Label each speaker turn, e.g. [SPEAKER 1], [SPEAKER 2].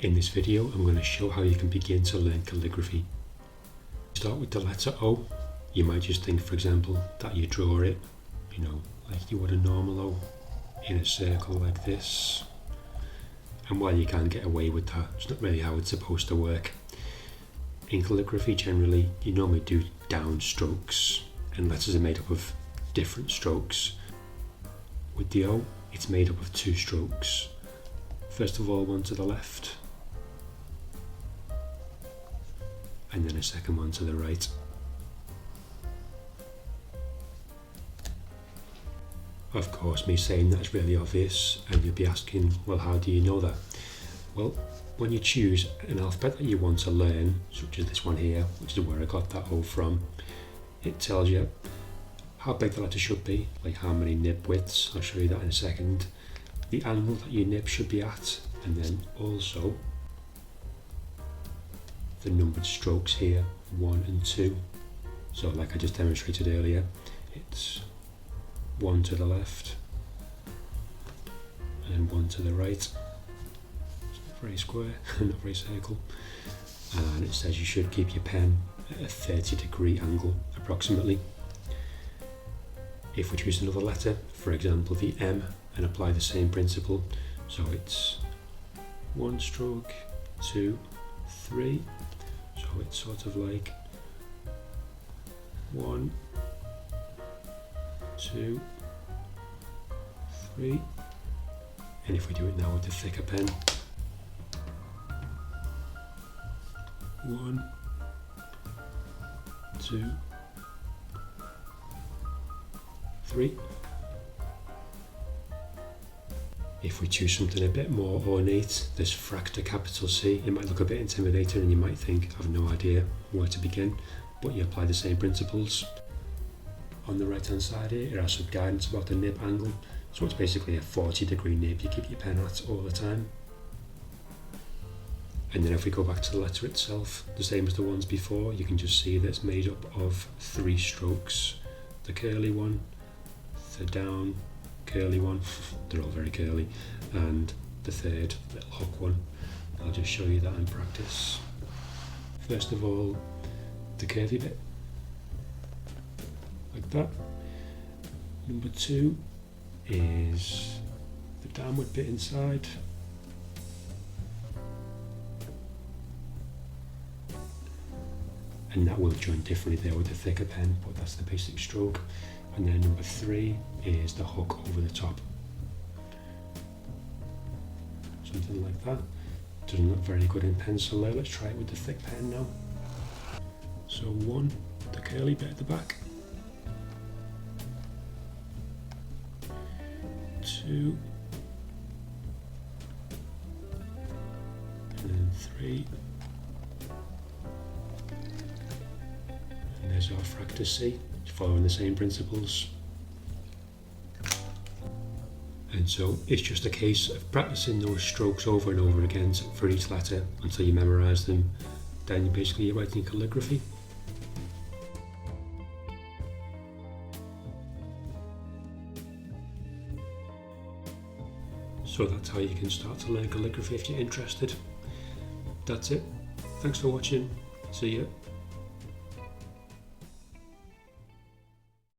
[SPEAKER 1] In this video, I'm going to show how you can begin to learn calligraphy. Start with the letter O. You might just think, for example, that you draw it, like you would a normal O in a circle like this. And while you can get away with that, it's not really how it's supposed to work. In calligraphy, generally, you normally do down strokes, and letters are made up of different strokes. With the O, it's made up of two strokes. First of all, one to the left, and then a second one to the right. Of course, me saying that's really obvious, and you'll be asking, well, how do you know that? Well, when you choose an alphabet that you want to learn, such as this one here, which is where I got that O from, it tells you how big the letter should be, like how many nib widths. I'll show you that in a second. The angle that your nib should be at, and then also the numbered strokes here, 1 and 2. So like I just demonstrated earlier, it's 1 to the left and 1 to the right. It's not very square, not very circle. And it says you should keep your pen at a 30-degree angle approximately. If we choose another letter, for example the M, and apply the same principle, so it's 1 stroke, 2, 3, so it's sort of like 1, 2, 3, and if we do it now with the thicker pen, 1, 2, 3. If we choose something a bit more ornate, this fracta capital C, it might look a bit intimidating and you might think, I've no idea where to begin, but you apply the same principles. On the right hand side here, it has some guidance about the nib angle, so it's basically a 40-degree nib you keep your pen at all the time. And then if we go back to the letter itself, the same as the ones before, you can just see that it's made up of 3 strokes. The curly one, the down, curly one, they're all very curly, and the third little hook one. I'll just show you that in practice. First of all, the curvy bit, like that. Number 2 is the downward bit inside. And that will join differently there with the thicker pen, but that's the basic stroke. And then number 3 is the hook over the top. Something like that. Doesn't look very good in pencil though. Let's try it with the thick pen now. So 1, the curly bit at the back. 2, and then 3. And there's our fracta C, following the same principles. And so it's just a case of practicing those strokes over and over again for each letter until you memorise them. Then you're writing calligraphy. So that's how you can start to learn calligraphy if you're interested. That's it. Thanks for watching. See you.